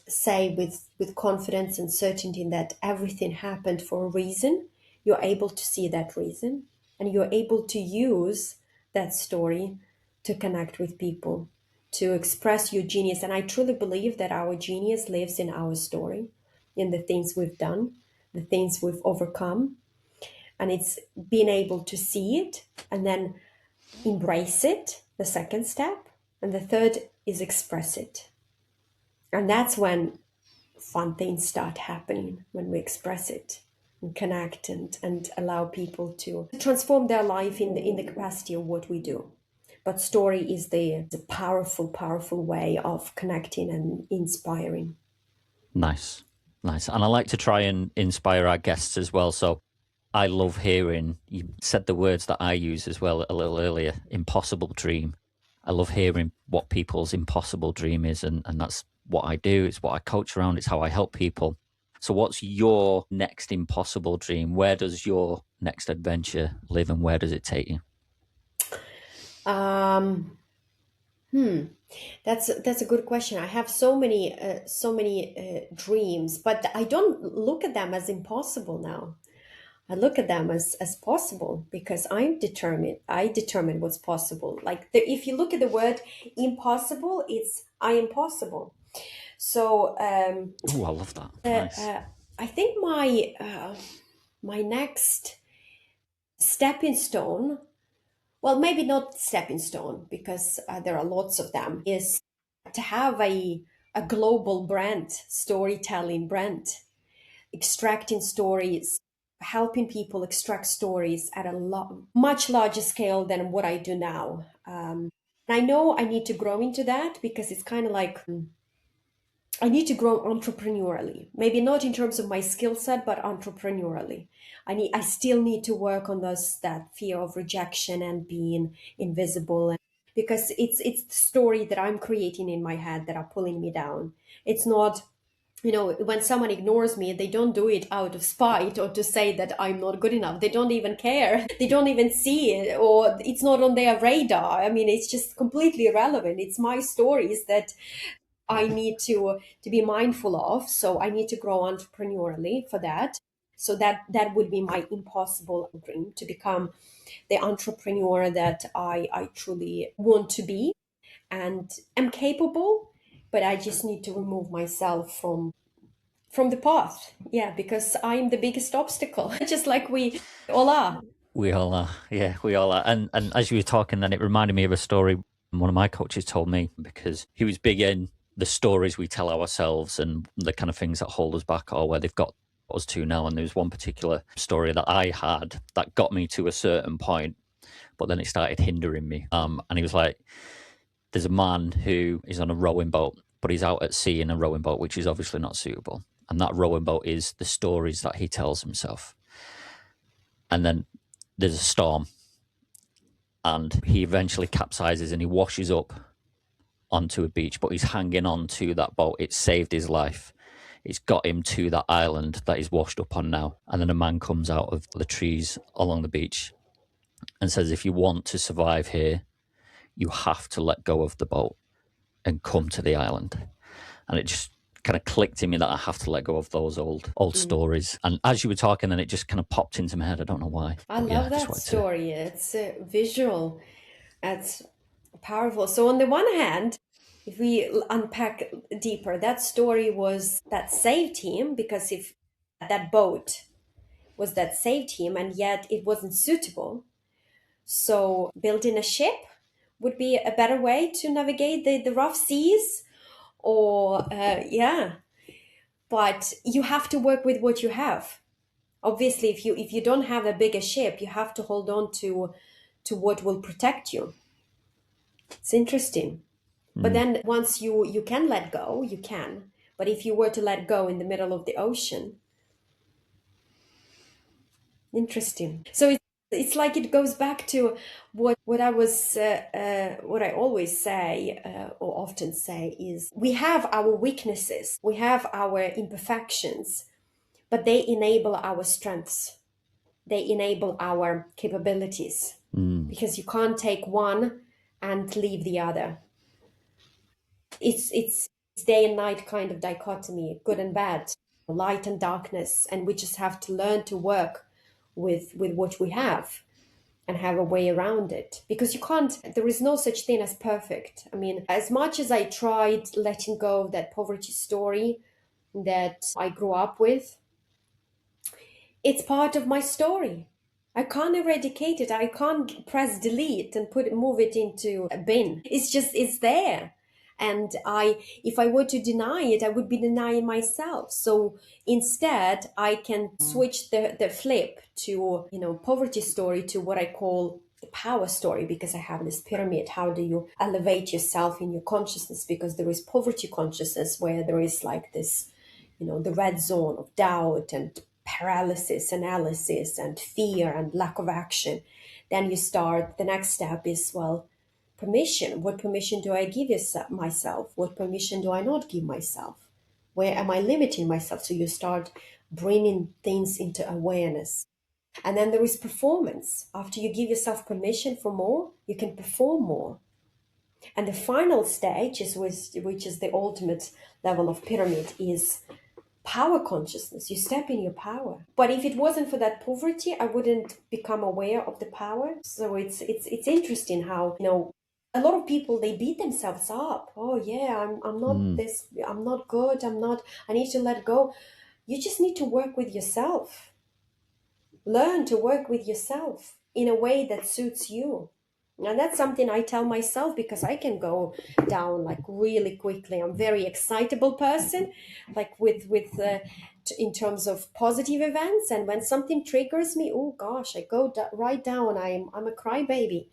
say with confidence and certainty that everything happened for a reason. You're able to see that reason. and you're able to use that story to connect with people, to express your genius. And I truly believe that our genius lives in our story, in the things we've done, the things we've overcome. And it's being able to see it and then embrace it, the second step. And the third is express it. And that's when fun things start happening, when we express it and connect and allow people to transform their life in the capacity of what we do. But story is the powerful, powerful way of connecting and inspiring. Nice. Nice. And I like to try and inspire our guests as well. So I love hearing, you said the words that I use as well a little earlier, impossible dream. I love hearing what people's impossible dream is. And that's what I do. It's what I coach around. It's how I help people. So what's your next impossible dream? Where does your next adventure live and where does it take you? That's a good question. I have so many dreams, but I don't look at them as impossible now. I look at them as possible because I'm determined. I determine what's possible. Like if you look at the word impossible, it's I am possible. So Oh, I love that. Nice. I think my next stepping stone, well, maybe not stepping stone because there are lots of them, is to have a global brand, storytelling brand, extracting stories, helping people extract stories at a much larger scale than what I do now. I know I need to grow into that because it's kind of like I need to grow entrepreneurially. Maybe not in terms of my skill set, but entrepreneurially. I still need to work on that fear of rejection and being invisible, because it's the story that I'm creating in my head that are pulling me down. It's not, when someone ignores me, they don't do it out of spite or to say that I'm not good enough. They don't even care. They don't even see it, or it's not on their radar. I mean, it's just completely irrelevant. It's my stories that I need to be mindful of. So I need to grow entrepreneurially for that. So that would be my impossible dream, to become the entrepreneur that I truly want to be and am capable, but I just need to remove myself from the path. Yeah, because I'm the biggest obstacle, just like we all are. We all are. Yeah, we all are. And as you were talking, then it reminded me of a story one of my coaches told me, because he was big in the stories we tell ourselves and the kind of things that hold us back or where they've got us to now. And there was one particular story that I had that got me to a certain point, but then it started hindering me. And he was like, there's a man who is on a rowing boat, but he's out at sea in a rowing boat, which is obviously not suitable. And that rowing boat is the stories that he tells himself. And then there's a storm and he eventually capsizes and he washes up onto a beach, but he's hanging on to that boat. It saved his life. It's got him to that island that he's washed up on now. And then a man comes out of the trees along the beach and says, if you want to survive here, you have to let go of the boat and come to the island. And it just kind of clicked in me that I have to let go of those old stories. And as you were talking, then it just kind of popped into my head. I don't know why. I love that story. It's visual. It's powerful. So on the one hand, if we unpack deeper, that story was that saved him, because if that boat was that saved him and yet it wasn't suitable. So building a ship would be a better way to navigate the rough seas, or but you have to work with what you have. Obviously, if you don't have a bigger ship, you have to hold on to what will protect you. It's interesting. But then once you can let go, you can. But if you were to let go in the middle of the ocean, interesting. So it's like it goes back to what I always say or often say is, we have our weaknesses, we have our imperfections, but they enable our strengths. They enable our capabilities, because you can't take one and leave the other. It's day and night kind of dichotomy, good and bad, light and darkness, and we just have to learn to work with what we have. and have a way around it, because you can't, there is no such thing as perfect. I mean, as much as I tried letting go of that poverty story that I grew up with, it's part of my story. I can't eradicate it. I can't press delete and move it into a bin. It's just, it's there. And if I were to deny it, I would be denying myself. So instead, I can switch the flip to, poverty story to what I call the power story, because I have this pyramid. How do you elevate yourself in your consciousness? Because there is poverty consciousness, where there is like this, the red zone of doubt and paralysis, analysis, and fear and lack of action. Then the next step is, well, permission. What permission do I give myself? What permission do I not give myself? Where am I limiting myself? So you start bringing things into awareness. And then there is performance. After you give yourself permission for more, you can perform more. And the final stage, which is the ultimate level of pyramid, is power consciousness. You step in your power. But if it wasn't for that poverty, I wouldn't become aware of the power. So it's interesting how, a lot of people, they beat themselves up. Oh yeah, I'm not this, I'm not good, I need to let go. You just need to work with yourself. Learn to work with yourself in a way that suits you. And that's something I tell myself, because I can go down like really quickly. I'm a very excitable person, like with in terms of positive events. And when something triggers me, oh gosh, I go right down. I'm a crybaby.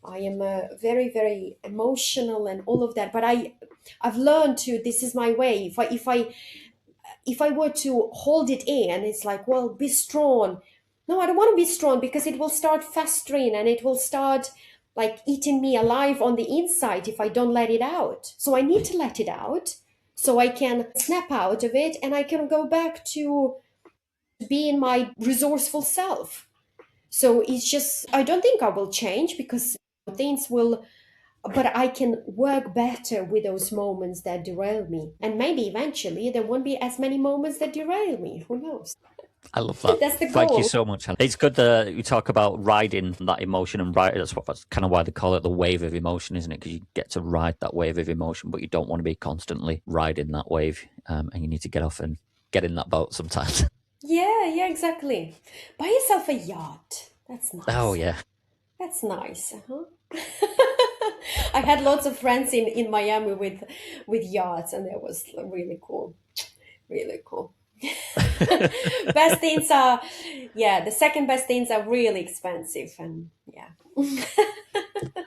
I am very, very emotional and all of that. But I've learned to, this is my way. If I were to hold it in, it's like, well, be strong. No, I don't want to be strong, because it will start festering and it will start like eating me alive on the inside if I don't let it out. So I need to let it out so I can snap out of it and I can go back to being my resourceful self. So it's just, I don't think I will change, because things will, but I can work better with those moments that derail me. And maybe eventually there won't be as many moments that derail me. Who knows? I love that. That's the Thank you goal. so much. It's good that you talk about riding that emotion, and that's kind of why they call it the wave of emotion, isn't it? Because you get to ride that wave of emotion, but you don't want to be constantly riding that wave, and you need to get off and get in that boat sometimes. Yeah, exactly. Buy yourself a yacht. That's nice. Oh yeah. That's nice. I had lots of friends in Miami with yachts, and it was really cool. Really cool. Best things are, the second best things are really expensive, and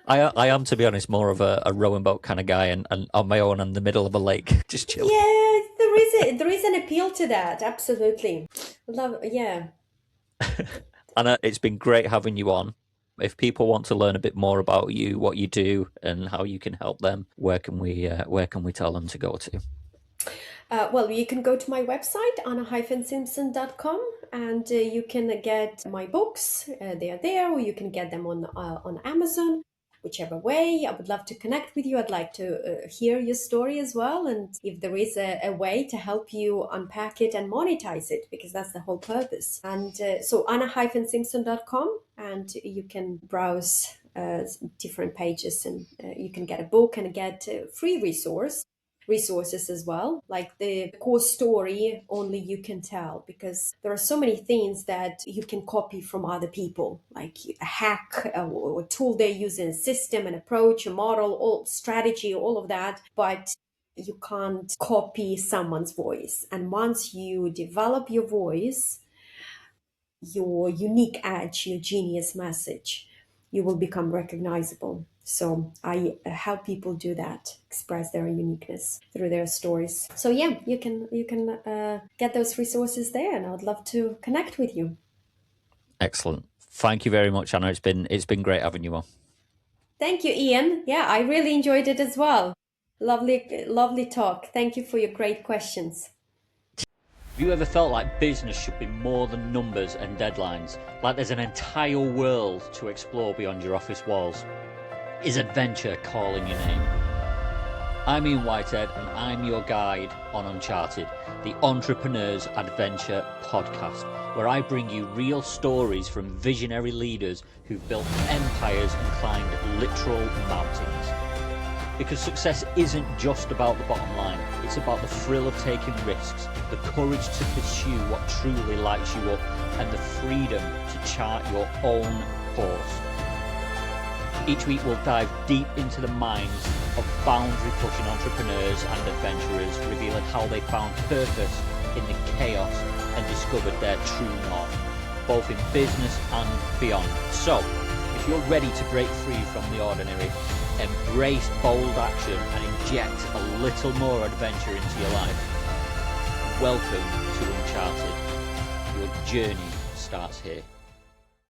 I am, to be honest, more of a rowing boat kind of guy, and on my own in the middle of a lake, just chilling. Yeah, there is an appeal to that. Absolutely. Yeah. Anna, it's been great having you on. If people want to learn a bit more about you, what you do, and how you can help them, where can we tell them to go to? Well, you can go to my website, anna-simpson.com, and you can get my books. They are there, or you can get them on Amazon. Whichever way, I would love to connect with you. I'd like to hear your story as well. And if there is a way to help you unpack it and monetize it, because that's the whole purpose. And so anna-simpson.com, and you can browse different pages, and you can get a book and get free resources as well, like the core story only you can tell, because there are so many things that you can copy from other people, like a hack or a tool they're using, a system, an approach, a model, all strategy, all of that, but you can't copy someone's voice. And once you develop your voice, your unique edge, your genius message, you will become recognizable. So I help people do that, express their uniqueness through their stories. So yeah, you can get those resources there, and I would love to connect with you. Excellent. Thank you very much, Anna. It's been great having you on. Thank you, Ian. Yeah, I really enjoyed it as well. Lovely talk. Thank you for your great questions. Have you ever felt like business should be more than numbers and deadlines? Like there's an entire world to explore beyond your office walls? Is adventure calling your name? I'm Ian Whitehead, and I'm your guide on Uncharted, the Entrepreneur's Adventure podcast. where I bring you real stories from visionary leaders who've built empires and climbed literal mountains. Because success isn't just about the bottom line, it's about the thrill of taking risks, the courage to pursue what truly lights you up, and the freedom to chart your own course. Each week we'll dive deep into the minds of boundary-pushing entrepreneurs and adventurers, revealing how they found purpose in the chaos and discovered their true north, both in business and beyond. So, if you're ready to break free from the ordinary, embrace bold action and inject a little more adventure into your life, welcome to Uncharted. Your journey starts here.